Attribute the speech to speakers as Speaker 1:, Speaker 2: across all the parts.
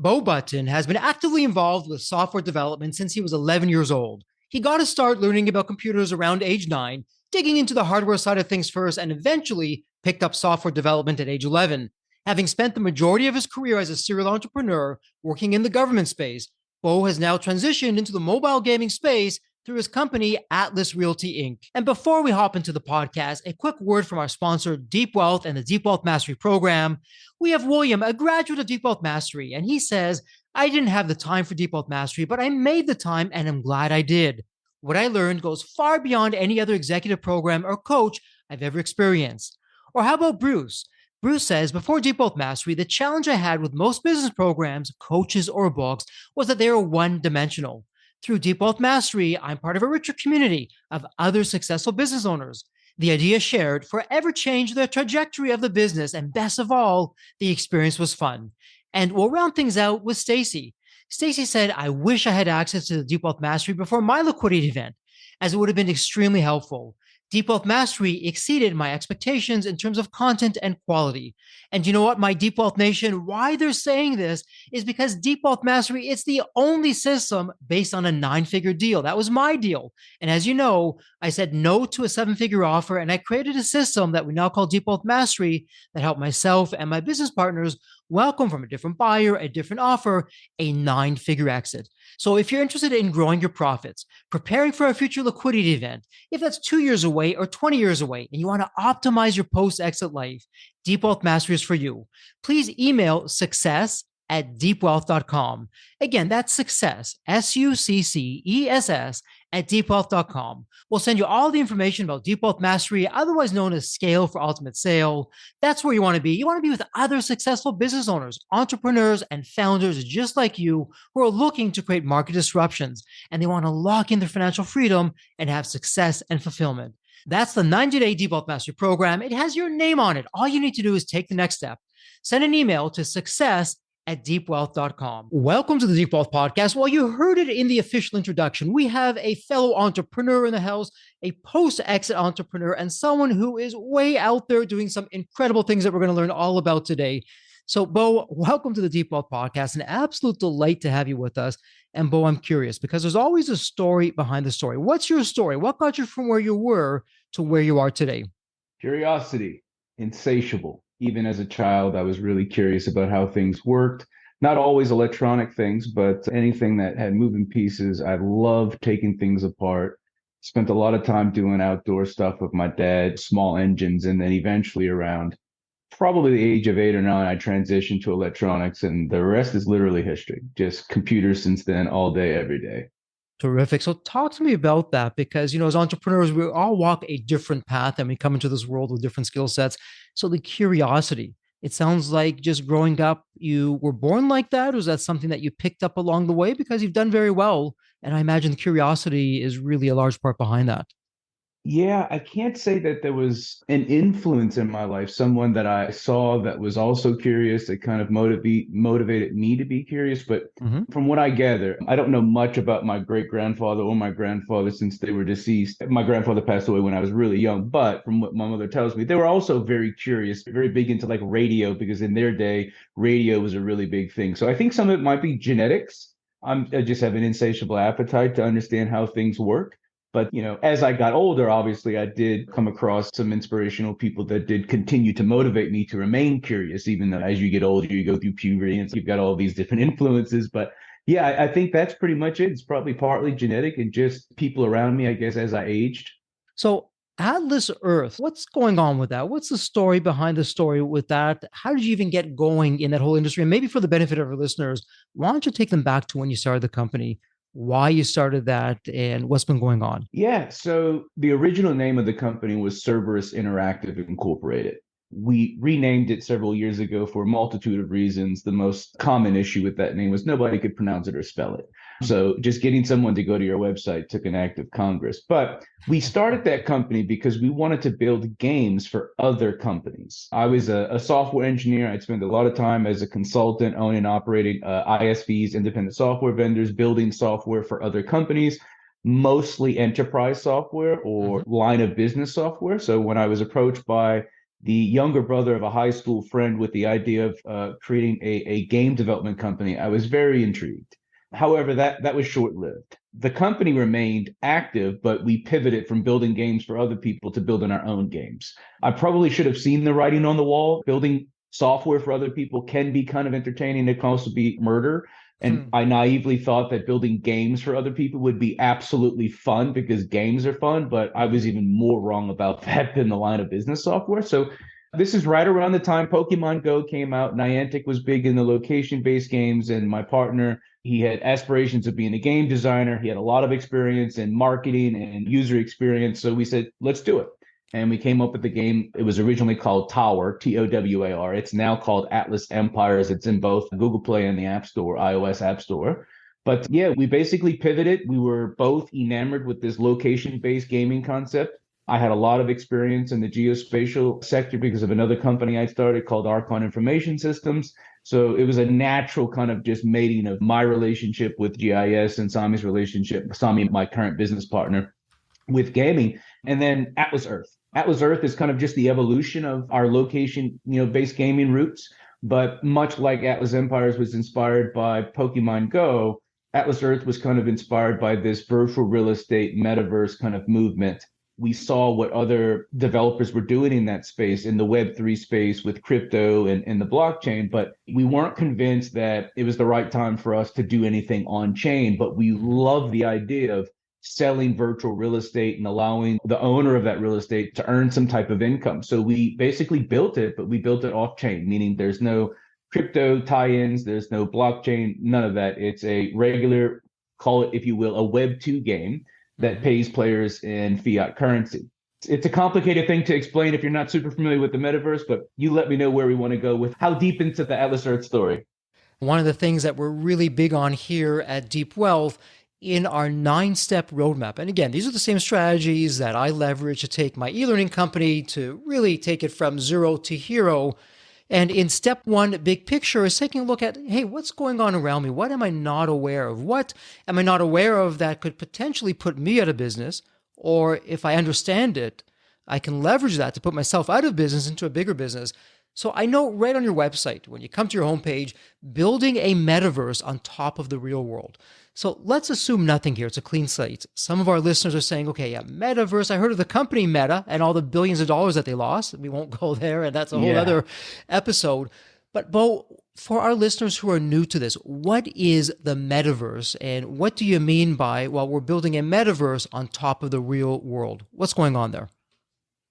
Speaker 1: Beau Button has been actively involved with software development since he was 11 years old. He got to start learning about computers around age 9, digging into the hardware side of things first, and eventually picked up software development at age 11. Having spent the majority of his career as a serial entrepreneur working in the government space, Beau has now transitioned into the mobile gaming space through his company, Atlas Realty Inc. And before we hop into the podcast, a quick word from our sponsor, Deep Wealth and the Deep Wealth Mastery Program. We have William, a graduate of Deep Wealth Mastery, and he says, I didn't have the time for Deep Wealth Mastery, but I made the time and I'm glad I did. What I learned goes far beyond any other executive program or coach I've ever experienced. Or how about Bruce? Bruce says, before Deep Wealth Mastery, the challenge I had with most business programs, coaches, or books was that they were one-dimensional. Through Deep Wealth Mastery, I'm part of a richer community of other successful business owners. The idea shared forever changed the trajectory of the business, and best of all, the experience was fun. And we'll round things out with Stacy. Stacy said, I wish I had access to the Deep Wealth Mastery before my liquidity event, as it would have been extremely helpful. Deep Wealth Mastery exceeded my expectations in terms of content and quality. And you know what, my Deep Wealth Nation, why they're saying this is because Deep Wealth Mastery, it's the only system based on a 9-figure deal. That was my deal. And as you know, I said no to a 7-figure offer, and I created a system that we now call Deep Wealth Mastery that helped myself and my business partners welcome from a different buyer, a different offer, a 9-figure exit. So if you're interested in growing your profits, preparing for a future liquidity event, if that's 2 years away or 20 years away, and you want to optimize your post-exit life, Deep Wealth Mastery is for you. Please email success@deepwealth.com. Again, that's success, SUCCESS at deepwealth.com. We'll send you all the information about Deep Wealth Mastery, otherwise known as Scale for Ultimate Sale. That's where you want to be. You want to be with other successful business owners, entrepreneurs, and founders just like you who are looking to create market disruptions, and they want to lock in their financial freedom and have success and fulfillment. That's the 90-day Deep Wealth Mastery Program. It has your name on it. All you need to do is take the next step. Send an email to success@deepwealth.com. Welcome to the Deep Wealth Podcast. Well, you heard it in the official introduction. We have a fellow entrepreneur in the house, a post-exit entrepreneur, and someone who is way out there doing some incredible things that we're going to learn all about today. So, Beau, welcome to the Deep Wealth Podcast. An absolute delight to have you with us. And Beau, I'm curious because there's always a story behind the story. What's your story? What got you from where you were to where you are today?
Speaker 2: Curiosity, insatiable. Even as a child, I was really curious about how things worked. Not always electronic things, but anything that had moving pieces. I loved taking things apart. Spent a lot of time doing outdoor stuff with my dad, small engines, and then eventually around probably the age of 8 or 9, I transitioned to electronics, and the rest is literally history. Just computers since then, all day, every day.
Speaker 1: Terrific. So talk to me about that because, you know, as entrepreneurs, we all walk a different path and we come into this world with different skill sets. So the curiosity, it sounds like just growing up, you were born like that. Or is that something that you picked up along the way? Because you've done very well. And I imagine the curiosity is really a large part behind that.
Speaker 2: Yeah, I can't say that there was an influence in my life, someone that I saw that was also curious, that kind of motivated me to be curious. But
Speaker 1: Mhm.
Speaker 2: from what I gather, I don't know much about my great grandfather or my grandfather since they were deceased. My grandfather passed away when I was really young, but from what my mother tells me, they were also very curious, very big into like radio, because in their day, radio was a really big thing. So I think some of it might be genetics. I just have an insatiable appetite to understand how things work. But, you know, as I got older, obviously, I did come across some inspirational people that did continue to motivate me to remain curious, even though as you get older, you go through puberty and so you've got all these different influences. But yeah, I think that's pretty much it. It's probably partly genetic and just people around me, I guess, as I aged.
Speaker 1: So Atlas Earth, what's going on with that? What's the story behind the story with that? How did you even get going in that whole industry? And maybe for the benefit of our listeners, why don't you take them back to when you started the company, why you started that, and what's been going on?
Speaker 2: Yeah, so the original name of the company was Cerberus Interactive Incorporated. We renamed it several years ago for a multitude of reasons. The most common issue with that name was nobody could pronounce it or spell it. So just getting someone to go to your website took an act of Congress. But we started that company because we wanted to build games for other companies. I was a software engineer. I'd spent a lot of time as a consultant owning and operating ISVs, independent software vendors, building software for other companies, mostly enterprise software or line of business software. So when I was approached by the younger brother of a high school friend with the idea of creating a game development company, I was very intrigued. However, that was short-lived. The company remained active, but we pivoted from building games for other people to building our own games. I probably should have seen the writing on the wall. Building software for other people can be kind of entertaining. It can also be murder. And I naively thought that building games for other people would be absolutely fun because games are fun, but I was even more wrong about that than the line of business software. So this is right around the time Pokemon Go came out. Niantic was big in the location-based games, and my partner, he had aspirations of being a game designer. He had a lot of experience in marketing and user experience. So we said, let's do it. And we came up with the game. It was originally called Tower, Towar. It's now called Atlas Empires. It's in both Google Play and the App Store, iOS App Store. But yeah, we basically pivoted. We were both enamored with this location-based gaming concept. I had a lot of experience in the geospatial sector because of another company I started called Archon Information Systems. So it was a natural kind of just mating of my relationship with GIS and Sami's relationship, Sami, my current business partner, with gaming. And then Atlas Earth. Atlas Earth is kind of just the evolution of our location, based gaming roots. But much like Atlas Empires was inspired by Pokemon Go, Atlas Earth was kind of inspired by this virtual real estate metaverse kind of movement. We saw what other developers were doing in that space, in the Web3 space with crypto and the blockchain, but we weren't convinced that it was the right time for us to do anything on chain. But we love the idea of selling virtual real estate and allowing the owner of that real estate to earn some type of income. So we basically built it, but we built it off chain, meaning there's no crypto tie-ins, there's no blockchain, none of that. It's a regular, call it, if you will, a Web2 game that pays players in fiat currency. It's a complicated thing to explain if you're not super familiar with the metaverse, but you let me know where we want to go with how deep into the Atlas Earth story.
Speaker 1: One of the things that we're really big on here at Deep Wealth in our 9-step roadmap. And again, these are the same strategies that I leverage to take my e-learning company to really take it from zero to hero. And in step 1, big picture, is taking a look at, hey, what's going on around me? What am I not aware of? What am I not aware of that could potentially put me out of business? Or if I understand it, I can leverage that to put myself out of business into a bigger business. So I know right on your website, when you come to your homepage, building a metaverse on top of the real world. So let's assume nothing here. It's a clean slate. Some of our listeners are saying, okay, yeah, metaverse. I heard of the company Meta and all the billions of dollars that they lost. We won't go there, and that's a whole other episode. But Beau, for our listeners who are new to this, what is the metaverse, and what do you mean by, well, we're building a metaverse on top of the real world? What's going on there?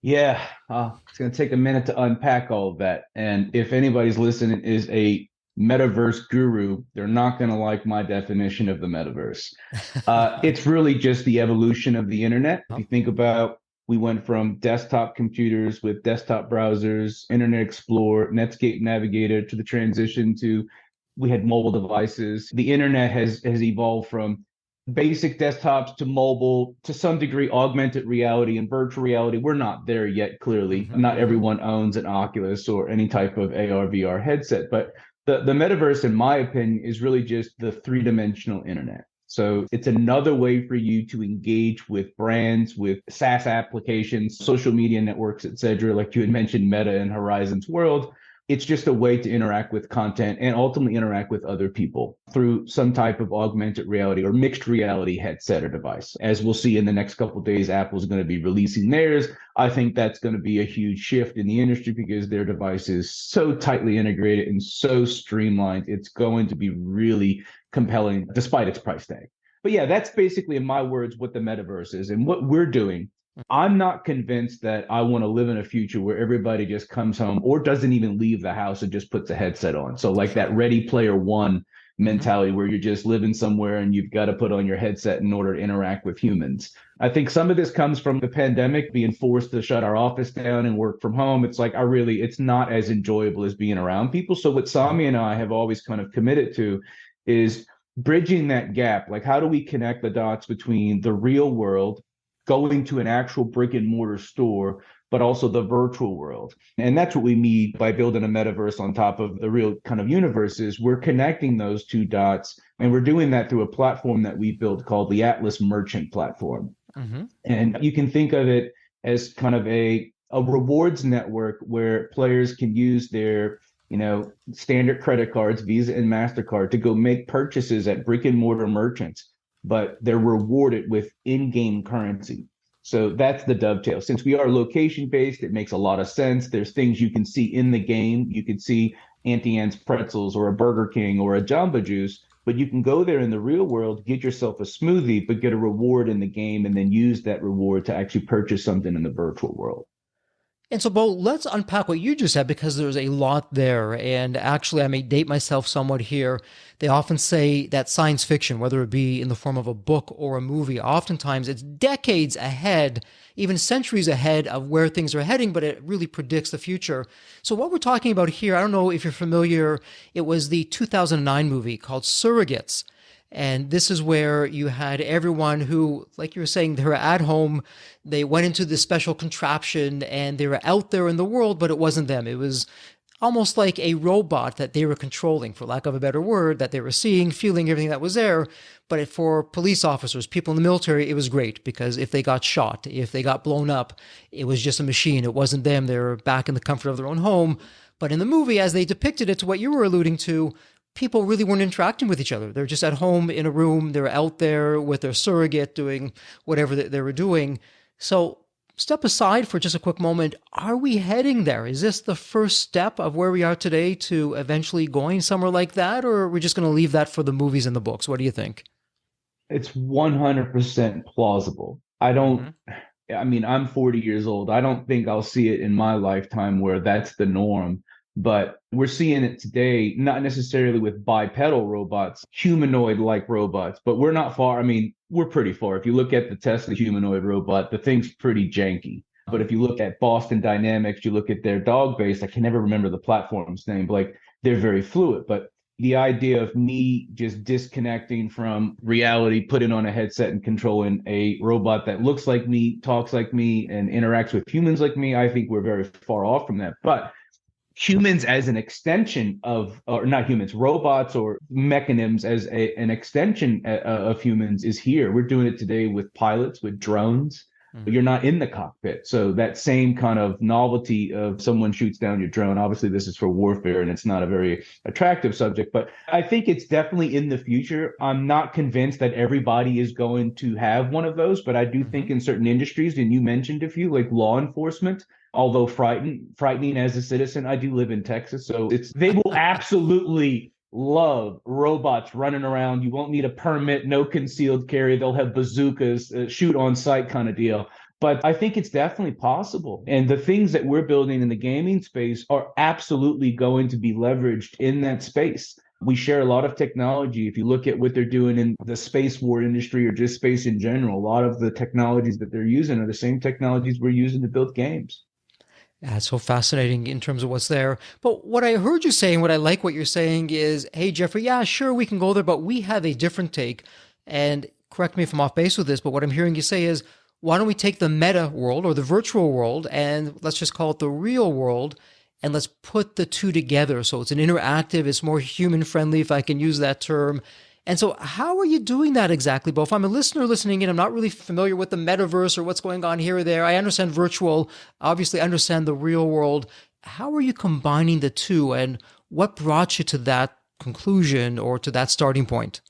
Speaker 2: Yeah, it's going to take a minute to unpack all of that. And if anybody's listening is a metaverse guru, they're not going to like my definition of the metaverse. It's really just the evolution of the internet. If you think about, we went from desktop computers with desktop browsers, Internet Explorer, Netscape Navigator, to the transition to, we had mobile devices. The internet has evolved from basic desktops to mobile, to some degree augmented reality and virtual reality. We're not there yet, clearly. Not everyone owns an Oculus or any type of AR, VR headset, but the metaverse, in my opinion, is really just the three-dimensional internet. So it's another way for you to engage with brands, with SaaS applications, social media networks, et cetera. Like you had mentioned, Meta and Horizon's World. It's just a way to interact with content and ultimately interact with other people through some type of augmented reality or mixed reality headset or device. As we'll see in the next couple of days, Apple's going to be releasing theirs. I think that's going to be a huge shift in the industry because their device is so tightly integrated and so streamlined. It's going to be really compelling despite its price tag. But yeah, that's basically, in my words, what the metaverse is and what we're doing. I'm not convinced that I want to live in a future where everybody just comes home or doesn't even leave the house and just puts a headset on. So like that Ready Player One mentality where you're just living somewhere and you've got to put on your headset in order to interact with humans. I think some of this comes from the pandemic, being forced to shut our office down and work from home. It's like, it's not as enjoyable as being around people. So what Sami and I have always kind of committed to is bridging that gap. Like, how do we connect the dots between the real world, going to an actual brick and mortar store, but also the virtual world? And that's what we mean by building a metaverse on top of the real kind of universe. Is we're connecting those two dots, and we're doing that through a platform that we built called the Atlas Merchant Platform. And you can think of it as kind of a a rewards network where players can use their standard credit cards, Visa and MasterCard, to go make purchases at brick and mortar merchants, but they're rewarded with in-game currency. So that's the dovetail. Since we are location based, it makes a lot of sense. There's things you can see in the game. You can see Auntie Anne's pretzels or a Burger King or a Jamba Juice, but you can go there in the real world, get yourself a smoothie, but get a reward in the game and then use that reward to actually purchase something in the virtual world.
Speaker 1: And so, Beau, let's unpack what you just said because there's a lot there. And actually, I may date myself somewhat here. They often say that science fiction, whether it be in the form of a book or a movie, oftentimes it's decades ahead, even centuries ahead of where things are heading, but it really predicts the future. So, what we're talking about here, I don't know if you're familiar, it was the 2009 movie called Surrogates. And this is where you had everyone who, like you were saying, they were at home, they went into this special contraption and they were out there in the world, but it wasn't them. It was almost like a robot that they were controlling, for lack of a better word, that they were seeing, feeling everything that was there. But for police officers, people in the military, it was great because if they got shot, if they got blown up, it was just a machine. It wasn't them. They were back in the comfort of their own home. But in the movie, as they depicted it, to what you were alluding to, people really weren't interacting with each other. They're just at home in a room. They're out there with their surrogate doing whatever they were doing. So step aside for just a quick moment. Are we heading there? Is this the first step of where we are today to eventually going somewhere like that? Or are we just going to leave that for the movies and the books? What do you think?
Speaker 2: It's 100% plausible. I mean, I'm 40 years old. I don't think I'll see it in my lifetime where that's the norm. But we're seeing it today, not necessarily with bipedal robots, humanoid-like robots, but we're not far. I mean, we're pretty far. If you look at the Tesla humanoid robot, the thing's pretty janky. But if you look at Boston Dynamics, you look at their dog base, I can never remember the platform's name, but like they're very fluid. But the idea of me just disconnecting from reality, putting on a headset and controlling a robot that looks like me, talks like me, and interacts with humans like me, I think we're very far off from that. But humans as an extension of, or not humans, robots or mechanisms as an extension of humans is here. We're doing it today with pilots, with drones. But you're not in the cockpit. So that same kind of novelty of someone shoots down your drone, obviously this is for warfare and it's not a very attractive subject, but I think it's definitely in the future. I'm not convinced that everybody is going to have one of those, but I do think in certain industries, and you mentioned a few, like law enforcement, although frightening as a citizen, I do live in Texas. So they will absolutely love robots running around. You won't need a permit, no concealed carry. They'll have bazookas, shoot on sight kind of deal. But I think it's definitely possible. And the things that we're building in the gaming space are absolutely going to be leveraged in that space. We share a lot of technology. If you look at what they're doing in the space war industry or just space in general, a lot of the technologies that they're using are the same technologies we're using to build games.
Speaker 1: Yeah, it's so fascinating in terms of what's there. But what I heard you saying, what I like what you're saying is, hey, Jeffrey, yeah, sure, we can go there, but we have a different take. And correct me if I'm off base with this, but what I'm hearing you say is, why don't we take the meta world or the virtual world and let's just call it the real world and let's put the two together. So it's an interactive, it's more human friendly, if I can use that term. And so how are you doing that exactly, Bo? If I'm a listener listening in, I'm not really familiar with the metaverse or what's going on here or there. I understand virtual, obviously understand the real world. How are you combining the two and what brought you to that conclusion or to that starting point?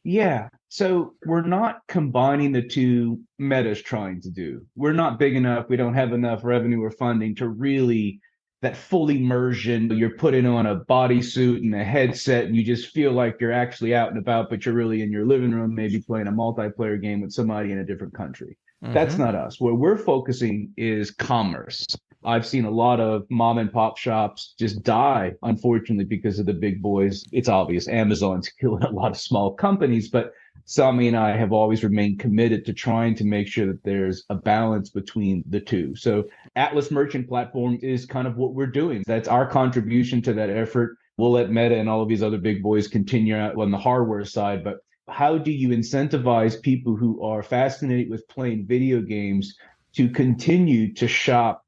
Speaker 2: Yeah. So we're not combining the two Meta's trying to do. We're not big enough. We don't have enough revenue or funding to really that full immersion. You're putting on a bodysuit and a headset and you just feel like you're actually out and about, but you're really in your living room, maybe playing a multiplayer game with somebody in a different country. That's not us. Where we're focusing is commerce. I've seen a lot of mom and pop shops just die, unfortunately, because of the big boys. It's obvious Amazon's killing a lot of small companies, but Sami and I have always remained committed to trying to make sure that there's a balance between the two. So Atlas Merchant Platform is kind of what we're doing. That's our contribution to that effort. We'll let Meta and all of these other big boys continue out on the hardware side, but how do you incentivize people who are fascinated with playing video games to continue to shop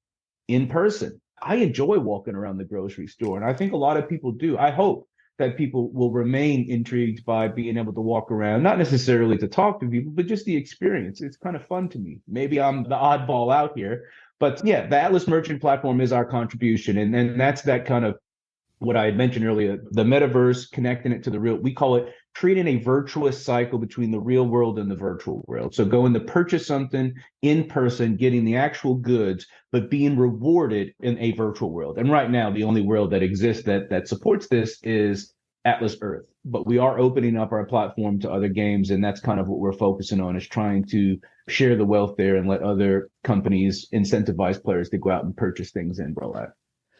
Speaker 2: in person? I enjoy walking around the grocery store, and I think a lot of people do. I hope that people will remain intrigued by being able to walk around, not necessarily to talk to people, but just the experience. It's kind of fun to me. Maybe I'm the oddball out here, But yeah, the Atlas Merchant platform is our contribution. And that's that kind of what I had mentioned earlier, the metaverse, connecting it to the real, we call it creating a virtuous cycle between the real world and the virtual world. So going to purchase something in person, getting the actual goods, but being rewarded in a virtual world. And right now, the only world that exists that supports this is Atlas Earth. But we are opening up our platform to other games, and that's kind of what we're focusing on, is trying to share the wealth there and let other companies incentivize players to go out and purchase things and roll out.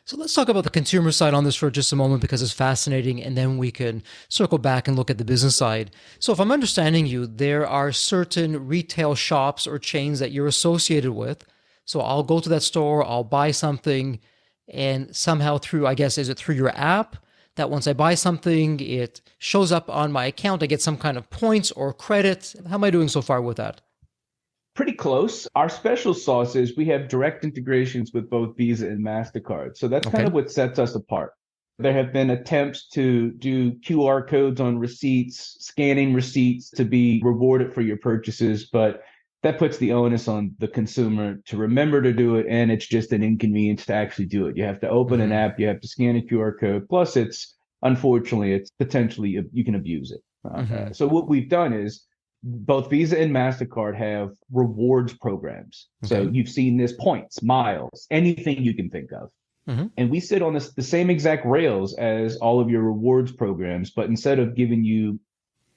Speaker 1: So let's talk about the consumer side on this for just a moment because it's fascinating, and then we can circle back and look at the business side. So if I'm understanding you, there are certain retail shops or chains that you're associated with. So I'll go to that store, I'll buy something, and somehow through, I guess, is it through your app that once I buy something, it shows up on my account, I get some kind of points or credit? How am I doing so far with that?
Speaker 2: Pretty close. Our special sauce is we have direct integrations with both Visa and MasterCard. So that's kind
Speaker 1: Okay.
Speaker 2: of what sets us apart. There have been attempts to do QR codes on receipts, scanning receipts to be rewarded for your purchases, but that puts the onus on the consumer to remember to do it. And it's just an inconvenience to actually do it. You have to open an
Speaker 1: Mhm.
Speaker 2: app, you have to scan a QR code. Plus, unfortunately, it's potentially, you can abuse it.
Speaker 1: Mhm.
Speaker 2: So what we've done is both Visa and MasterCard have rewards programs. So
Speaker 1: Okay.
Speaker 2: you've seen this points, miles, anything you can think of.
Speaker 1: Mhm.
Speaker 2: And we sit on the same exact rails as all of your rewards programs, but instead of giving you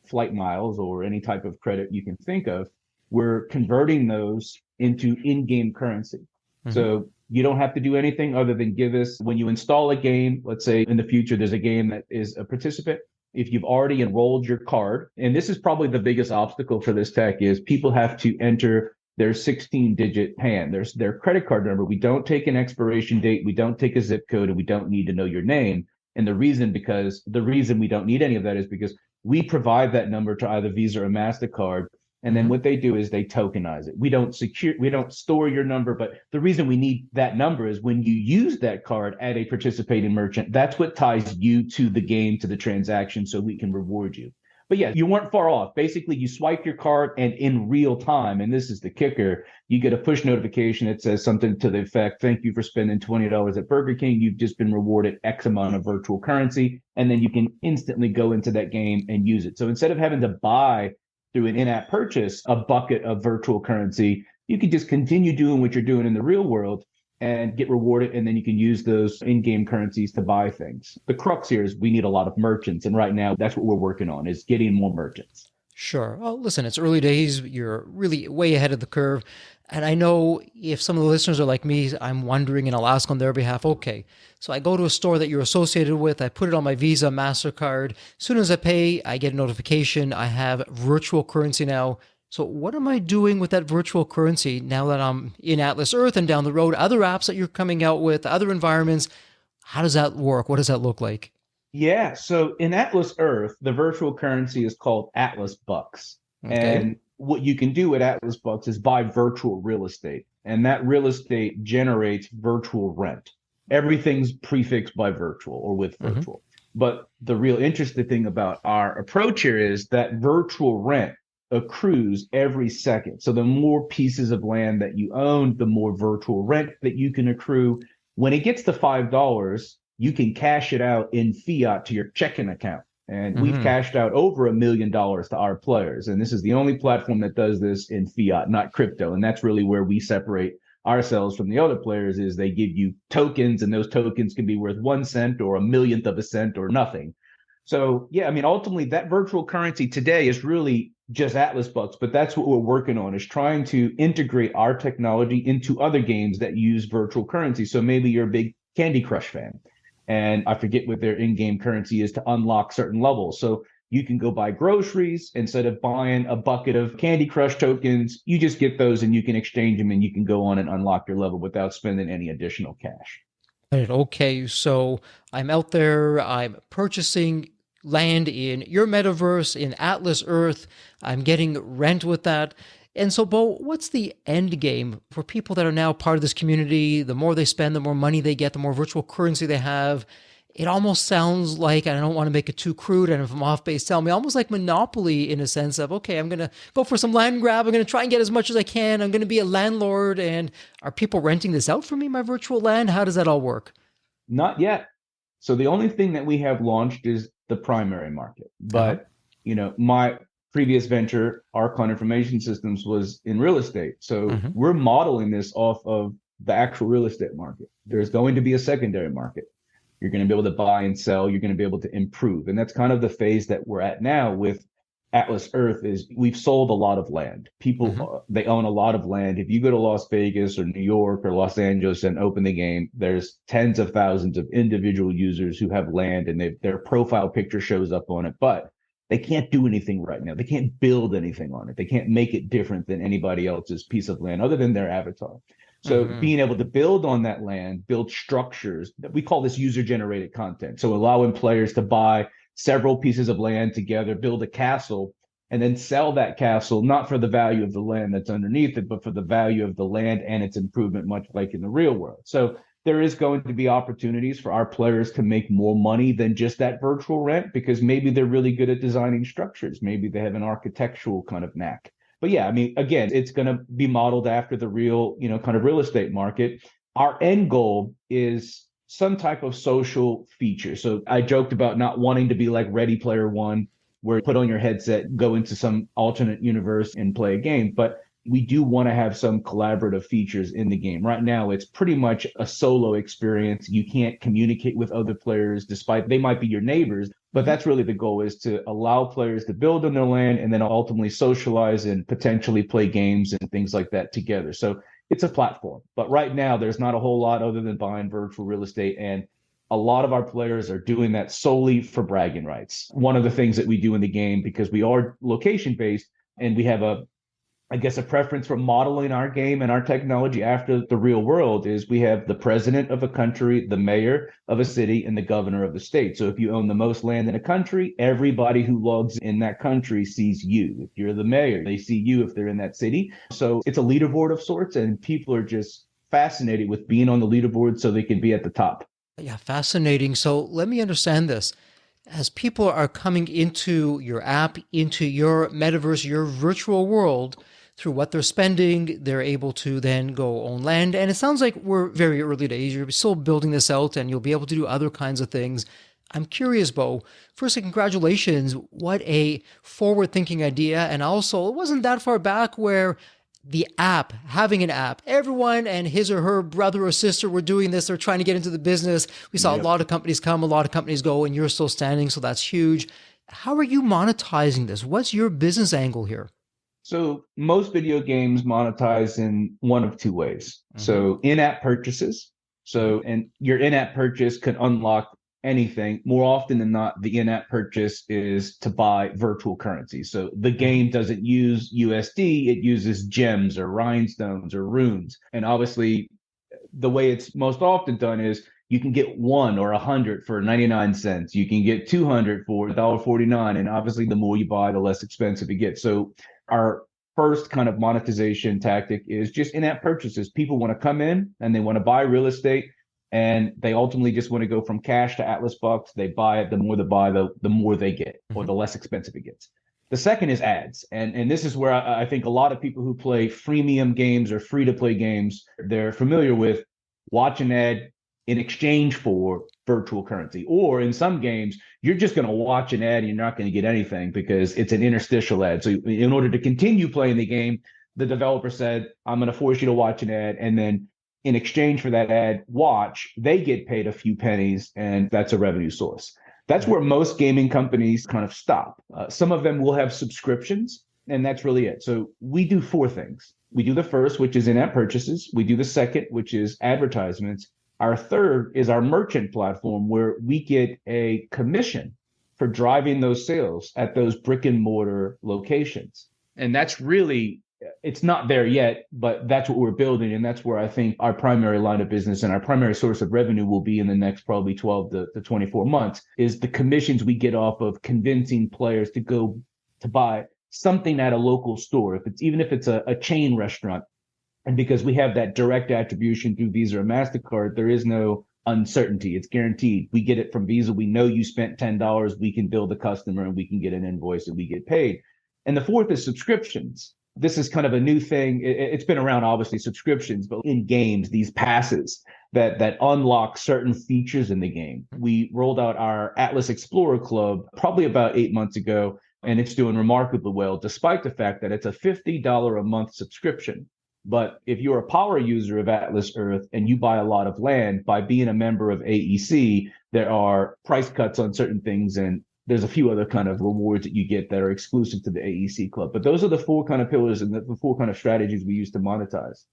Speaker 2: flight miles or any type of credit you can think of, we're converting those into in-game currency.
Speaker 1: Mhm.
Speaker 2: So you don't have to do anything other than give us, when you install a game, let's say in the future, there's a game that is a participant. If you've already enrolled your card, and this is probably the biggest obstacle for this tech, is people have to enter their 16-digit PAN, their credit card number. We don't take an expiration date, we don't take a zip code, and we don't need to know your name. And the reason we don't need any of that is because we provide that number to either Visa or MasterCard. And then
Speaker 1: Mhm.
Speaker 2: what they do is they tokenize it. We don't store your number, but the reason we need that number is when you use that card at a participating merchant, that's what ties you to the game, to the transaction, so we can reward you. But yeah, you weren't far off. Basically, you swipe your card and in real time, and this is the kicker, you get a push notification that says something to the effect, thank you for spending $20 at Burger King. You've just been rewarded X amount of virtual currency. And then you can instantly go into that game and use it. So instead of having to buy through an in-app purchase a bucket of virtual currency, you can just continue doing what you're doing in the real world and get rewarded, and then you can use those in-game currencies to buy things. The crux here is we need a lot of merchants, and right now that's what we're working on, is getting more merchants.
Speaker 1: Sure. Well, listen, it's early days. You're really way ahead of the curve. And I know if some of the listeners are like me, I'm wondering, and I'll ask on their behalf, okay, so I go to a store that you're associated with, I put it on my Visa, MasterCard. As soon as I pay, I get a notification. I have virtual currency now. So what am I doing with that virtual currency now that I'm in Atlas Earth and down the road, other apps that you're coming out with, other environments? How does that work? What does that look like?
Speaker 2: Yeah, so in Atlas Earth, the virtual currency is called Atlas Bucks.
Speaker 1: Okay.
Speaker 2: And what you can do with Atlas Bucks is buy virtual real estate, and that real estate generates virtual rent. Everything's prefixed by virtual or with
Speaker 1: Hmm.
Speaker 2: virtual. But the real interesting thing about our approach here is that virtual rent accrues every second. So the more pieces of land that you own, the more virtual rent that you can accrue. When it gets to $5, you can cash it out in fiat to your checking account. And we've
Speaker 1: Hmm.
Speaker 2: cashed out over $1 million to our players. And this is the only platform that does this in fiat, not crypto. And that's really where we separate ourselves from the other players, is they give you tokens, and those tokens can be worth 1 cent or a millionth of a cent or nothing. So yeah, I mean, ultimately that virtual currency today is really just Atlas Bucks, but that's what we're working on, is trying to integrate our technology into other games that use virtual currency. So maybe you're a big Candy Crush fan, and I forget what their in-game currency is to unlock certain levels. So you can go buy groceries instead of buying a bucket of Candy Crush tokens. You just get those and you can exchange them, and you can go on and unlock your level without spending any additional cash.
Speaker 1: Right. Okay, so I'm out there, I'm purchasing land in your metaverse, in Atlas Earth. I'm getting rent with that. And so, Bo, what's the end game for people that are now part of this community? The more they spend, the more money they get, the more virtual currency they have. It almost sounds like, and I don't want to make it too crude, and if I'm off base, tell me, almost like Monopoly in a sense of, okay, I'm going to go for some land grab. I'm going to try and get as much as I can. I'm going to be a landlord. And are people renting this out for me, my virtual land? How does that all work?
Speaker 2: Not yet. So the only thing that we have launched is the primary market.
Speaker 1: Uh-huh.
Speaker 2: But, my previous venture, Archon Information Systems, was in real estate. So
Speaker 1: Mm-hmm.
Speaker 2: we're modeling this off of the actual real estate market. There's going to be a secondary market. You're going to be able to buy and sell. You're going to be able to improve. And that's kind of the phase that we're at now with Atlas Earth is we've sold a lot of land.
Speaker 1: Mm-hmm.
Speaker 2: People, they own a lot of land. If you go to Las Vegas or New York or Los Angeles and open the game, there's tens of thousands of individual users who have land and their profile picture shows up on it, but they can't do anything right now. They can't build anything on it. They can't make it different than anybody else's piece of land other than their avatar. So
Speaker 1: Mm-hmm.
Speaker 2: being able to build on that land, build structures, we call this user generated content. So allowing players to buy several pieces of land together, build a castle, and then sell that castle, not for the value of the land that's underneath it, but for the value of the land and its improvement, much like in the real world. So there is going to be opportunities for our players to make more money than just that virtual rent because maybe they're really good at designing structures. Maybe they have an architectural kind of knack. But yeah, I mean, again, it's going to be modeled after the real, kind of real estate market. Our end goal is some type of social feature. So I joked about not wanting to be like Ready Player One, where you put on your headset, go into some alternate universe and play a game. But we do want to have some collaborative features in the game. Right now, it's pretty much a solo experience. You can't communicate with other players, despite they might be your neighbors. But
Speaker 1: Mm-hmm.
Speaker 2: that's really the goal is to allow players to build on their land and then ultimately socialize and potentially play games and things like that together. So it's a platform. But right now, there's not a whole lot other than buying virtual real estate. And a lot of our players are doing that solely for bragging rights. One of the things that we do in the game, because we are location based and we have a preference for modeling our game and our technology after the real world is we have the president of a country, the mayor of a city, and the governor of the state. So if you own the most land in a country, everybody who logs in that country sees you. If you're the mayor, they see you if they're in that city. So it's a leaderboard of sorts, and people are just fascinated with being on the leaderboard so they can be at the top.
Speaker 1: Yeah, fascinating. So let me understand this. As people are coming into your app, into your metaverse, your virtual world, through what they're spending, they're able to then go own land. And it sounds like we're very early days. You're still building this out and you'll be able to do other kinds of things. I'm curious, Beau. Firstly, congratulations. What a forward thinking idea. And also, it wasn't that far back where the app, having an app, everyone and his or her brother or sister were doing this. They're trying to get into the business. We saw a
Speaker 2: Yep.
Speaker 1: lot of companies come, a lot of companies go, and you're still standing. So that's huge. How are you monetizing this? What's your business angle here?
Speaker 2: So most video games monetize in one of two ways.
Speaker 1: Mm-hmm.
Speaker 2: So in-app purchases.
Speaker 1: Mm-hmm.
Speaker 2: And your in-app purchase can unlock anything. More often than not, the in-app purchase is to buy virtual currency. So the
Speaker 1: Mm-hmm.
Speaker 2: game doesn't use USD, it uses gems or rhinestones or runes. And obviously, the way it's most often done is you can get one or 100 for 99 cents. You can get 200 for $1.49. And obviously, the more you buy, the less expensive it gets. So our first kind of monetization tactic is just in-app purchases. People want to come in and they want to buy real estate and they ultimately just want to go from cash to Atlas bucks. They buy it. The more they buy, the more they get or
Speaker 1: Mm-hmm.
Speaker 2: the less expensive it gets. The second is ads. And this is where I think a lot of people who play freemium games or free to play games, they're familiar with watch an ad in exchange for virtual currency. Or in some games, you're just going to watch an ad and you're not going to get anything because it's an interstitial ad. So in order to continue playing the game, the developer said, I'm going to force you to watch an ad. And then in exchange for that ad watch, they get paid a few pennies and that's a revenue source. That's where most gaming companies kind of stop. Some of them will have subscriptions, and that's really it. So we do four things. We do the first, which is in-app purchases. We do the second, which is advertisements. Our third is our merchant platform, where we get a commission for driving those sales at those brick and mortar locations. And that's really, it's not there yet, but that's what we're building. And that's where I think our primary line of business and our primary source of revenue will be in the next probably 12 to 24 months is the commissions we get off of convincing players to go to buy something at a local store. Even if it's a chain restaurant, and because we have that direct attribution through Visa or MasterCard, there is no uncertainty. It's guaranteed. We get it from Visa. We know you spent $10. We can bill the customer and we can get an invoice and we get paid. And the fourth is subscriptions. This is kind of a new thing. It's been around, obviously, subscriptions, but in games, these passes that unlock certain features in the game. We rolled out our Atlas Explorer Club probably about 8 months ago, and it's doing remarkably well, despite the fact that it's a $50 a month subscription. But if you're a power user of Atlas Earth and you buy a lot of land, by being a member of AEC, there are price cuts on certain things, and there's a few other kind of rewards that you get that are exclusive to the AEC club. But those are the four kind of pillars and the four kind of strategies we use to monetize.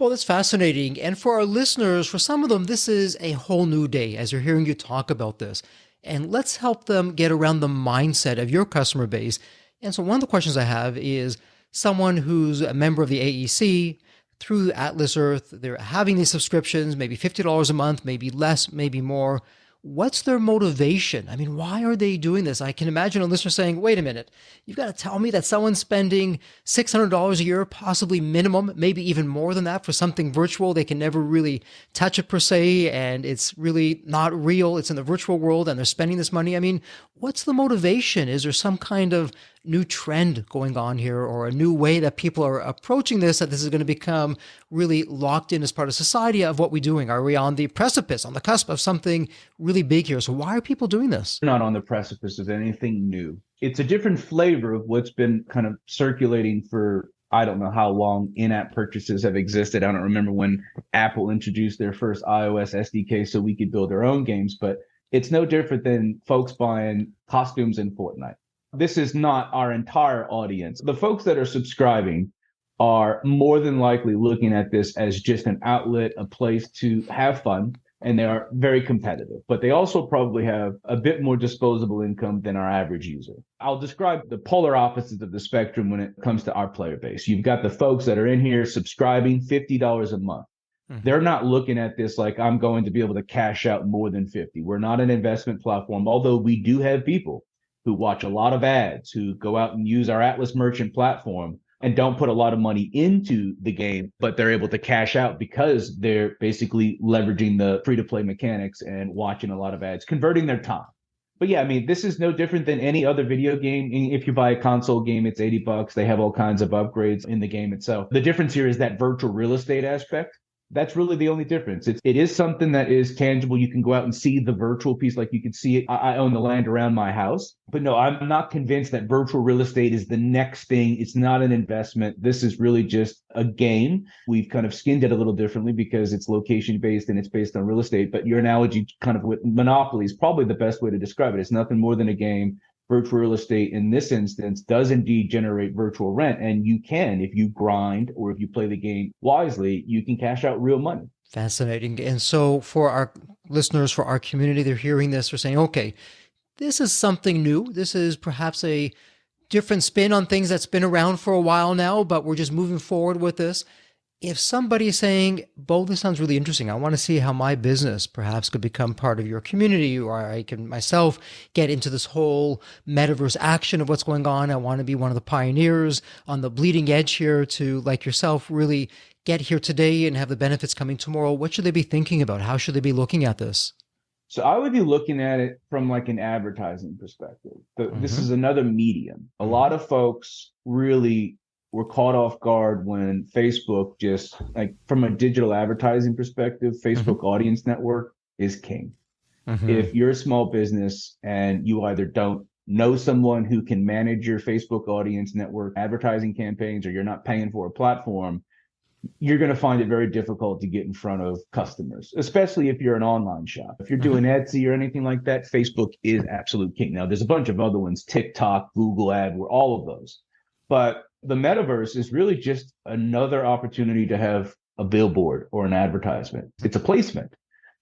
Speaker 1: Well, that's fascinating. And for our listeners, for some of them, this is a whole new day as they're hearing you talk about this. And let's help them get around the mindset of your customer base. And so one of the questions I have is someone who's a member of the AEC through Atlas Earth, they're having these subscriptions, maybe $50 a month, maybe less, maybe more. What's their motivation? I mean, why are they doing this? I can imagine a listener saying, wait a minute, you've got to tell me that someone's spending $600 a year, possibly minimum, maybe even more than that for something virtual. They can never really touch it per se, and it's really not real. It's in the virtual world and they're spending this money. I mean, what's the motivation? Is there some kind of new trend going on here or a new way that people are approaching this, that this is going to become really locked in as part of society of what we're doing? Are we on the precipice, on the cusp of something really big here? So why are people doing this?
Speaker 2: We're not on the precipice of anything new. It's a different flavor of what's been kind of circulating for, I don't know how long in-app purchases have existed. I don't remember when Apple introduced their first iOS SDK so we could build our own games, but it's no different than folks buying costumes in Fortnite. This is not our entire audience. The folks that are subscribing are more than likely looking at this as just an outlet, a place to have fun, and they are very competitive. But they also probably have a bit more disposable income than our average user. I'll describe the polar opposites of the spectrum when it comes to our player base. You've got the folks that are in here subscribing $50 a month. They're not looking at this like I'm going to be able to cash out more than 50. We're not an investment platform, although we do have people who watch a lot of ads, who go out and use our Atlas Merchant platform and don't put a lot of money into the game, but they're able to cash out because they're basically leveraging the free-to-play mechanics and watching a lot of ads, converting their time. But yeah, I mean, this is no different than any other video game. If you buy a console game, it's $80. They have all kinds of upgrades in the game itself. The difference here is that virtual real estate aspect. That's really the only difference. It is something that is tangible. You can go out and see the virtual piece like you can see it. I own the land around my house. But no, I'm not convinced that virtual real estate is the next thing. It's not an investment. This is really just a game. We've kind of skinned it a little differently because it's location based and it's based on real estate. But your analogy kind of with Monopoly is probably the best way to describe it. It's nothing more than a game. Virtual real estate in this instance does indeed generate virtual rent. And you can, if you grind or if you play the game wisely, you can cash out real money.
Speaker 1: Fascinating. And so for our listeners, for our community, they're hearing this, they're saying, okay, this is something new. This is perhaps a different spin on things that's been around for a while now, but we're just moving forward with this. If somebody is saying, Beau, this sounds really interesting, I want to see how my business perhaps could become part of your community, or I can myself get into this whole metaverse action of what's going on. I want to be one of the pioneers on the bleeding edge here to, like yourself, really get here today and have the benefits coming tomorrow. What should they be thinking about? How should they be looking at this?
Speaker 2: So I would be looking at it from like an advertising perspective. This is another medium. A lot of folks really were caught off guard when Facebook just, like, from a digital advertising perspective, Facebook Audience Network is king. If you're a small business and you either don't know someone who can manage your Facebook Audience Network advertising campaigns, or you're not paying for a platform, you're going to find it very difficult to get in front of customers, especially if you're an online shop. If you're doing Etsy or anything like that, Facebook is absolute king. Now, there's a bunch of other ones, TikTok, Google AdWords, all of those. But the metaverse is really just another opportunity to have a billboard or an advertisement. It's a placement.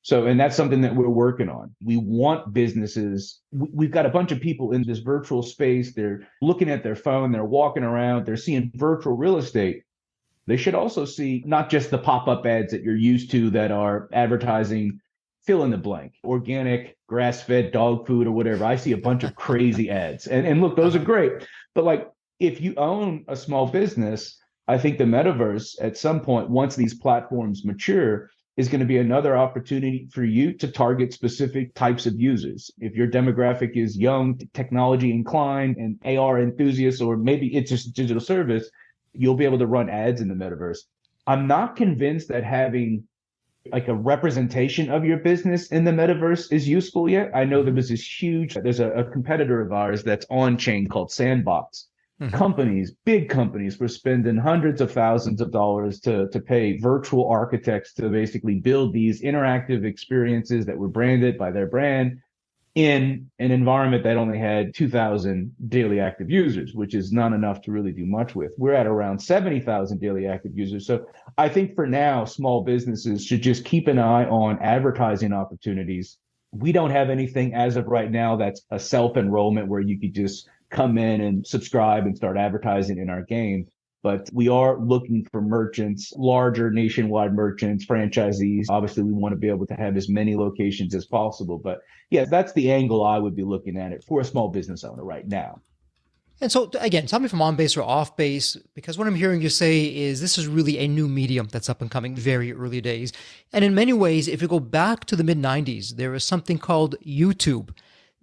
Speaker 2: So, and that's something that we're working on. We want businesses. We've got a bunch of people in this virtual space. They're looking at their phone. They're walking around. They're seeing virtual real estate. They should also see not just the pop-up ads that you're used to that are advertising fill in the blank, organic, grass-fed dog food or whatever. I see a bunch of crazy ads. And look, those are great. But like, if you own a small business, I think the metaverse at some point, once these platforms mature, is going to be another opportunity for you to target specific types of users. If your demographic is young, technology inclined, and AR enthusiasts, or maybe it's just digital service, you'll be able to run ads in the metaverse. I'm not convinced that having like a representation of your business in the metaverse is useful yet. I know there was this huge, there's a competitor of ours that's on chain called Sandbox. Companies, big companies, were spending hundreds of thousands of dollars to pay virtual architects to basically build these interactive experiences that were branded by their brand in an environment that only had 2,000 daily active users, which is not enough to really do much with. We're at around 70,000 daily active users. So I think for now, small businesses should just keep an eye on advertising opportunities. We don't have anything as of right now that's a self-enrollment where you could just come in and subscribe and start advertising in our game. But we are looking for merchants, larger nationwide merchants, franchisees. Obviously, we want to be able to have as many locations as possible. But yeah, that's the angle I would be looking at it for a small business owner right now.
Speaker 1: And so again, tell me from on base or off base, because what I'm hearing you say is this is really a new medium that's up and coming, very early days. And in many ways, if you go back to the mid 90s, there was something called YouTube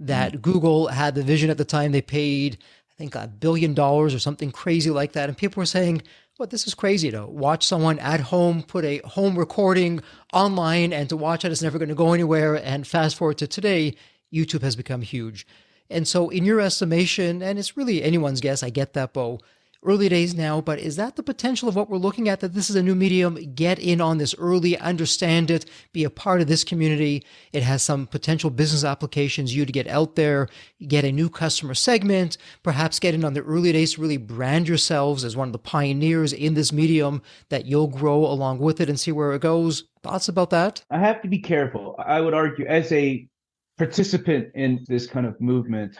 Speaker 1: that Google had the vision at the time. They paid, I think, $1 billion or something crazy like that. And people were saying, well, this is crazy to watch someone at home, put a home recording online and to watch it. It's never going to go anywhere. And fast forward to today, YouTube has become huge. And so in your estimation, and it's really anyone's guess, I get that, Beau, early days now, but is that the potential of what we're looking at, that this is a new medium? Get in on this early, understand it, be a part of this community. It has some potential business applications, you to get out there, get a new customer segment, perhaps get in on the early days to really brand yourselves as one of the pioneers in this medium, that you'll grow along with it and see where it goes. Thoughts about that?
Speaker 2: I have to be careful. I would argue, as a participant in this kind of movement,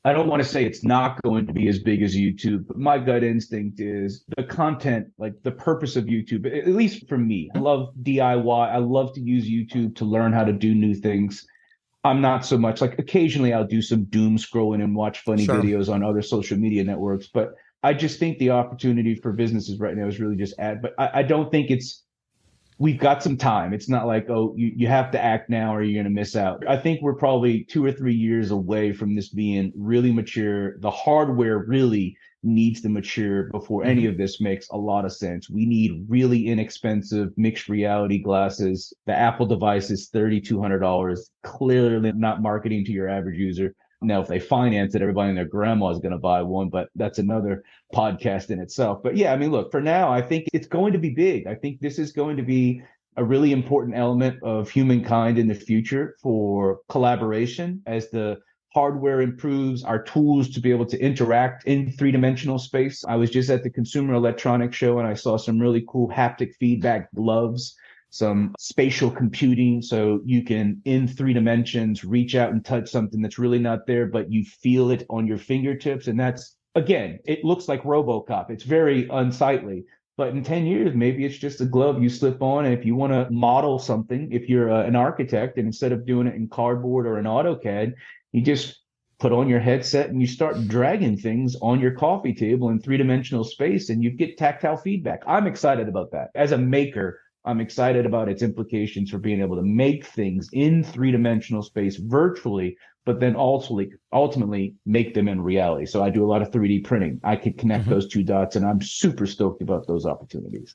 Speaker 2: I don't want to say it's not going to be as big as YouTube, but my gut instinct is the content, like the purpose of YouTube, at least for me. I love DIY. I love to use YouTube to learn how to do new things. I'm not so much like, occasionally I'll do some doom scrolling and watch funny videos on other social media networks, but I just think the opportunity for businesses right now is really just but I don't think we've got some time. It's not like, oh, you have to act now or you're going to miss out. I think we're probably 2 or 3 years away from this being really mature. The hardware really needs to mature before any of this makes a lot of sense. We need really inexpensive mixed reality glasses. The Apple device is $3,200, clearly not marketing to your average user. Now, if they finance it, everybody and their grandma is going to buy one, but that's another podcast in itself. But yeah, I mean, look, for now, I think it's going to be big. I think this is going to be a really important element of humankind in the future for collaboration. As the hardware improves, our tools to be able to interact in three-dimensional space. I was just at the Consumer Electronics Show and I saw some really cool haptic feedback gloves, some spatial computing, so you can, in 3 dimensions, reach out and touch something that's really not there, but you feel it on your fingertips. And that's, again, it looks like RoboCop. It's very unsightly. But in 10 years, maybe it's just a glove you slip on. And if you want to model something, if you're an architect, and instead of doing it in cardboard or in AutoCAD, you just put on your headset and you start dragging things on your coffee table in 3-dimensional space and you get tactile feedback. I'm excited about that. As a maker, I'm excited about its implications for being able to make things in 3-dimensional space virtually, but then ultimately make them in reality. So I do a lot of 3D printing. I can connect those two dots, and I'm super stoked about those opportunities.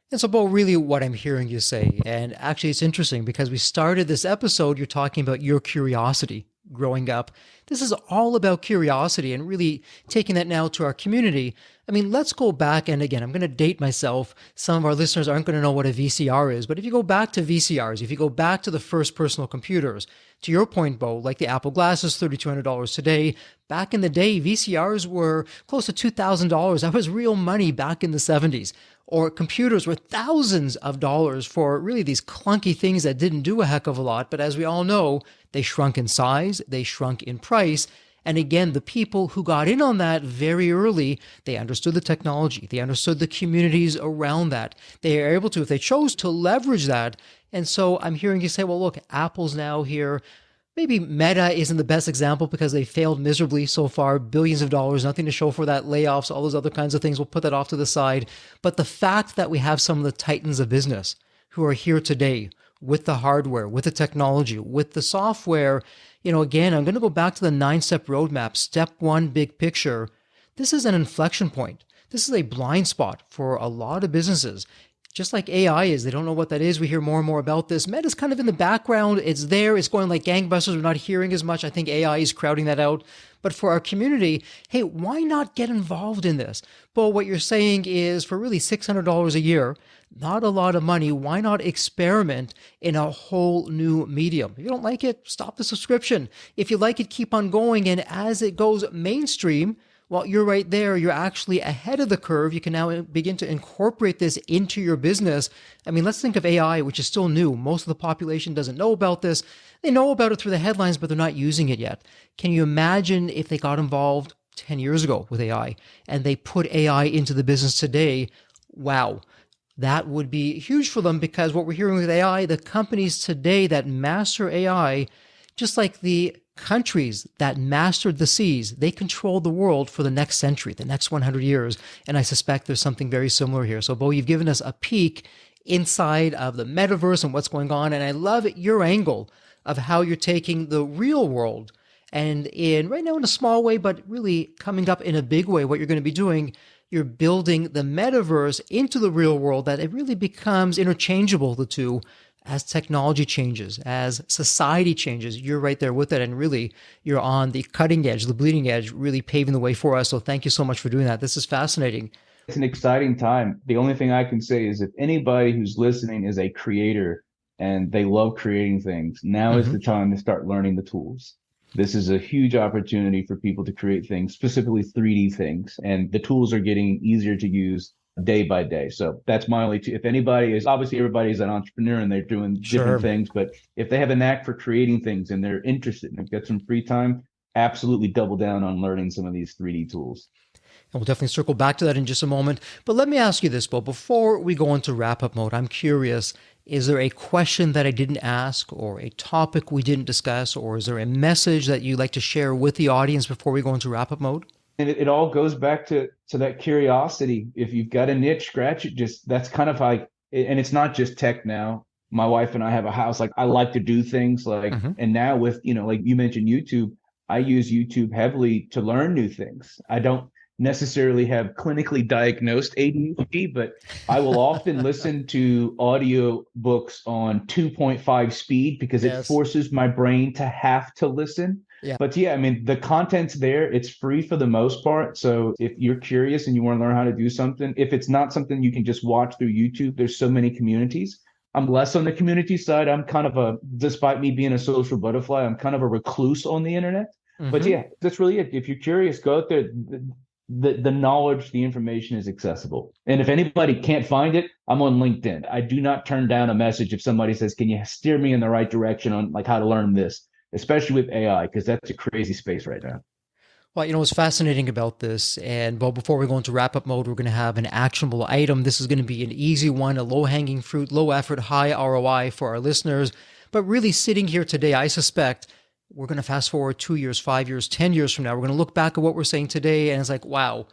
Speaker 1: And so, Beau, really what I'm hearing you say, and actually it's interesting because we started this episode, you're talking about your curiosity growing up. This is all about curiosity and really taking that now to our community. I mean, let's go back. And again, I'm going to date myself. Some of our listeners aren't going to know what a VCR is. But if you go back to VCRs, if you go back to the first personal computers, to your point, Beau, like the Apple glasses, $3,200 today. Back in the day, VCRs were close to $2,000. That was real money back in the 70s. Or computers were thousands of dollars for really these clunky things that didn't do a heck of a lot. But as we all know, they shrunk in size, they shrunk in price. And again, the people who got in on that very early, they understood the technology, they understood the communities around that. They are able to, if they chose to, leverage that. And so I'm hearing you say, well, look, Apple's now here. Maybe Meta isn't the best example because they failed miserably so far, billions of dollars, nothing to show for that, layoffs, all those other kinds of things. We'll put that off to the side. But the fact that we have some of the titans of business who are here today with the hardware, with the technology, with the software. Again, I'm going to go back to the 9-step roadmap. Step one, big picture. This is an inflection point. This is a blind spot for a lot of businesses. Just like AI is, they don't know what that is. We hear more and more about this. Meta's kind of in the background. It's there. It's going like gangbusters. We're not hearing as much. I think AI is crowding that out. But for our community, hey, why not get involved in this? Beau, what you're saying is for really $600 a year, not a lot of money. Why not experiment in a whole new medium? If you don't like it, stop the subscription. If you like it, keep on going. And as it goes mainstream, well, you're right there. You're actually ahead of the curve. You can now begin to incorporate this into your business. I mean, let's think of AI, which is still new. Most of the population doesn't know about this. They know about it through the headlines, but they're not using it yet. Can you imagine if they got involved 10 years ago with AI and they put AI into the business today? Wow. That would be huge for them, because what we're hearing with AI, the companies today that master AI, just like the countries that mastered the seas, they control the world for the next century, the next 100 years. And I suspect there's something very similar here. So, Beau, you've given us a peek inside of the metaverse and what's going on. And I love your angle of how you're taking the real world and right now in a small way, but really coming up in a big way, what you're going to be doing, you're building the metaverse into the real world, that it really becomes interchangeable, the two. As technology changes, as society changes, you're right there with it. And really, you're on the cutting edge, the bleeding edge, really paving the way for us. So thank you so much for doing that. This is fascinating.
Speaker 2: It's an exciting time. The only thing I can say is if anybody who's listening is a creator and they love creating things, now is the time to start learning the tools. This is a huge opportunity for people to create things, specifically 3D things. And the tools are getting easier to use day by day. So that's my only if anybody is, obviously everybody's an entrepreneur and they're doing different things, but if they have a knack for creating things and they're interested and they've got some free time, absolutely double down on learning some of these 3D tools.
Speaker 1: And we'll definitely circle back to that in just a moment. But let me ask you this, Beau, before we go into wrap up mode, I'm curious, is there a question that I didn't ask, or a topic we didn't discuss, or is there a message that you'd like to share with the audience before we go into wrap up mode?
Speaker 2: And it all goes back to that curiosity. If you've got a niche, scratch it. Just that's kind of like, and it's not just tech now. My wife and I have a house. Like I like to do things like, and now with, like you mentioned YouTube, I use YouTube heavily to learn new things. I don't necessarily have clinically diagnosed ADHD, but I will often listen to audio books on 2.5 speed because it forces my brain to have to listen. Yeah. But yeah, I mean, the content's there. It's free for the most part. So if you're curious and you want to learn how to do something, if it's not something you can just watch through YouTube, there's so many communities. I'm less on the community side. I'm kind of despite me being a social butterfly, I'm kind of a recluse on the internet. But yeah, that's really it. If you're curious, go out there. The knowledge, the information is accessible. And if anybody can't find it, I'm on LinkedIn. I do not turn down a message if somebody says, can you steer me in the right direction on like how to learn this? Especially with AI, because that's a crazy space right now.
Speaker 1: Well, what's fascinating about this, and Beau, before we go into wrap-up mode, we're going to have an actionable item. This is going to be an easy one, a low-hanging fruit, low effort, high ROI for our listeners. But really sitting here today, I suspect we're going to fast forward 2 years, 5 years, 10 years from now. We're going to look back at what we're saying today, and it's like, wow,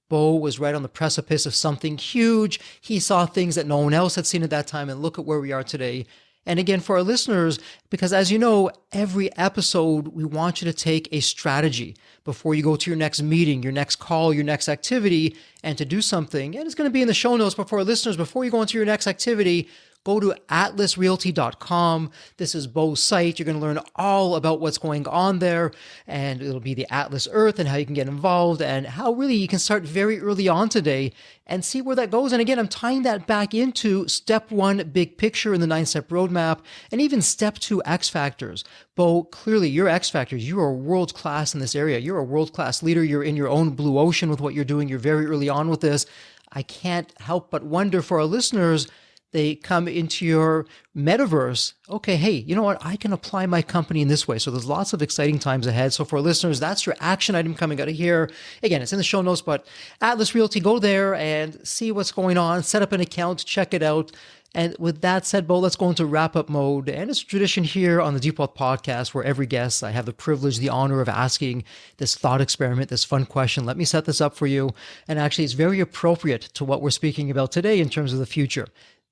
Speaker 1: Beau was right on the precipice of something huge. He saw things that no one else had seen at that time, and look at where we are today. And again, for our listeners, because as you know, every episode, we want you to take a strategy before you go to your next meeting, your next call, your next activity, and to do something. And it's going to be in the show notes, but for our listeners, before you go into your next activity, go to atlasrealty.com. This is Beau's site. You're going to learn all about what's going on there, and it'll be the Atlas Earth and how you can get involved and how really you can start very early on today and see where that goes. And again, I'm tying that back into step one, big picture in the 9-step roadmap, and even step two, X factors. Beau, clearly you're X factors. You are world class in this area. You're a world class leader. You're in your own blue ocean with what you're doing. You're very early on with this. I can't help but wonder for our listeners, they come into your metaverse. Okay, hey, you know what? I can apply my company in this way. So there's lots of exciting times ahead. So for our listeners, that's your action item coming out of here. Again, it's in the show notes, but Atlas Realty, go there and see what's going on, set up an account, check it out. And with that said, Beau, let's go into wrap up mode. And it's a tradition here on the Deep Wealth Podcast where every guest, I have the privilege, the honor of asking this thought experiment, this fun question. Let me set this up for you. And actually, it's very appropriate to what we're speaking about today in terms of the future.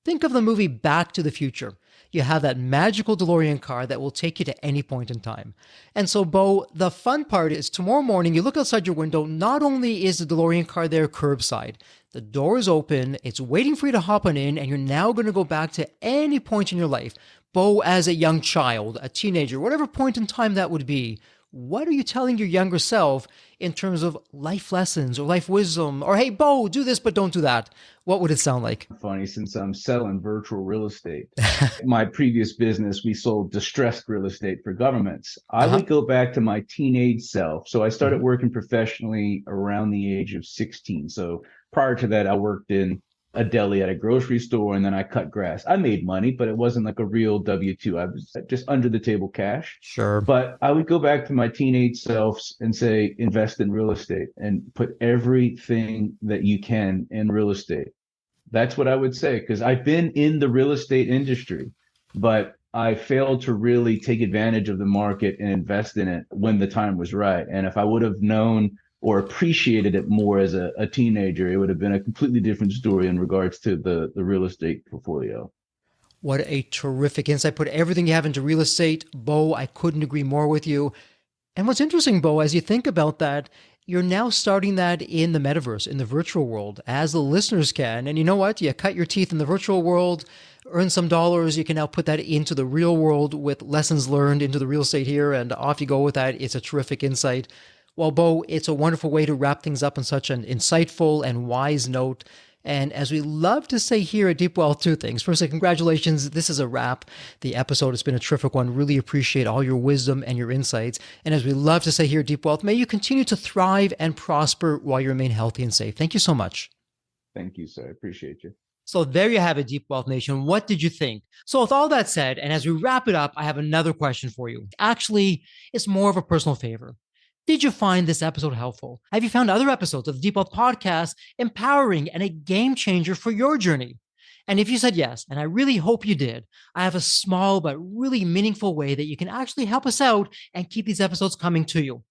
Speaker 1: Think of the movie Back to the Future. You have that magical DeLorean car that will take you to any point in time. And so, Beau, the fun part is tomorrow morning, you look outside your window, not only is the DeLorean car there curbside, the door is open, it's waiting for you to hop on in, and you're now going to go back to any point in your life. Beau, as a young child, a teenager, whatever point in time that would be, what are you telling your younger self in terms of life lessons or life wisdom? Or, hey, Beau, do this, but don't do that. What would it sound like?
Speaker 2: Funny, since I'm selling virtual real estate. My previous business, we sold distressed real estate for governments. I would go back to my teenage self. So I started working professionally around the age of 16. So prior to that, I worked in a deli at a grocery store, and then I cut grass. I made money, but it wasn't like a real W-2. I was just under the table cash.
Speaker 1: Sure.
Speaker 2: But I would go back to my teenage selves and say, invest in real estate and put everything that you can in real estate. That's what I would say, because I've been in the real estate industry, but I failed to really take advantage of the market and invest in it when the time was right. And if I would have known or appreciated it more as a teenager, it would have been a completely different story in regards to the real estate portfolio.
Speaker 1: What a terrific insight. Put everything you have into real estate. Beau, I couldn't agree more with you. And what's interesting, Beau, as you think about that, you're now starting that in the metaverse, in the virtual world, as the listeners can. And you know what? You cut your teeth in the virtual world, earn some dollars. You can now put that into the real world with lessons learned into the real estate here. And off you go with that. It's a terrific insight. Well, Beau, it's a wonderful way to wrap things up on such an insightful and wise note. And as we love to say here at Deep Wealth, two things. Firstly, congratulations. This is a wrap. The episode has been a terrific one. Really appreciate all your wisdom and your insights. And as we love to say here at Deep Wealth, may you continue to thrive and prosper while you remain healthy and safe. Thank you so much.
Speaker 2: Thank you, sir. I appreciate you.
Speaker 1: So there you have it, Deep Wealth Nation. What did you think? So with all that said, and as we wrap it up, I have another question for you. Actually, it's more of a personal favor. Did you find this episode helpful? Have you found other episodes of the Deep Wealth Podcast empowering and a game changer for your journey? And if you said yes, and I really hope you did, I have a small but really meaningful way that you can actually help us out and keep these episodes coming to you.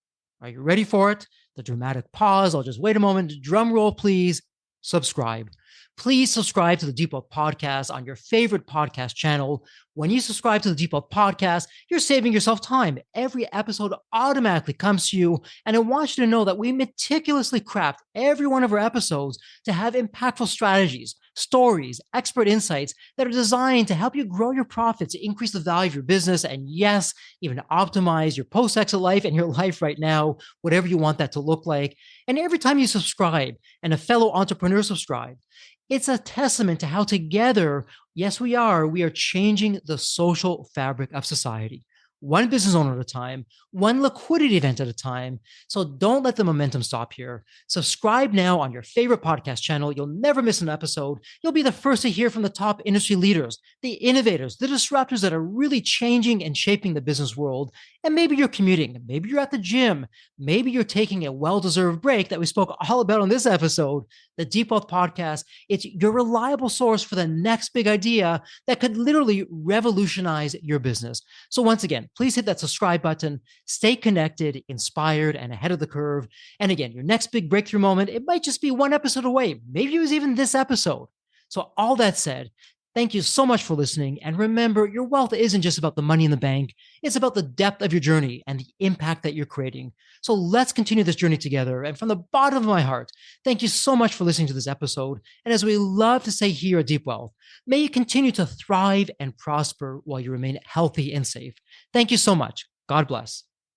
Speaker 1: Are you ready for it? The dramatic pause. I'll just wait a moment. Drum roll, please. Subscribe. Please subscribe to the Deep Wealth Podcast on your favorite podcast channel. When you subscribe to the Deep Wealth Podcast, you're saving yourself time. Every episode automatically comes to you. And I want you to know that we meticulously craft every one of our episodes to have impactful strategies, stories, expert insights that are designed to help you grow your profits, increase the value of your business, and yes, even optimize your post-exit life and your life right now, whatever you want that to look like. And every time you subscribe and a fellow entrepreneur subscribe, it's a testament to how together, yes, we are changing the social fabric of society. One business owner at a time, one liquidity event at a time. So don't let the momentum stop here. Subscribe now on your favorite podcast channel. You'll never miss an episode. You'll be the first to hear from the top industry leaders, the innovators, the disruptors that are really changing and shaping the business world. And maybe you're commuting, maybe you're at the gym, maybe you're taking a well-deserved break that we spoke all about on this episode. The Deep Wealth Podcast, it's your reliable source for the next big idea that could literally revolutionize your business. So once again, please hit that subscribe button, stay connected, inspired, and ahead of the curve. And again, your next big breakthrough moment, it might just be one episode away. Maybe it was even this episode. So all that said, thank you so much for listening. And remember, your wealth isn't just about the money in the bank. It's about the depth of your journey and the impact that you're creating. So let's continue this journey together. And from the bottom of my heart, thank you so much for listening to this episode. And as we love to say here at Deep Wealth, may you continue to thrive and prosper while you remain healthy and safe. Thank you so much. God bless.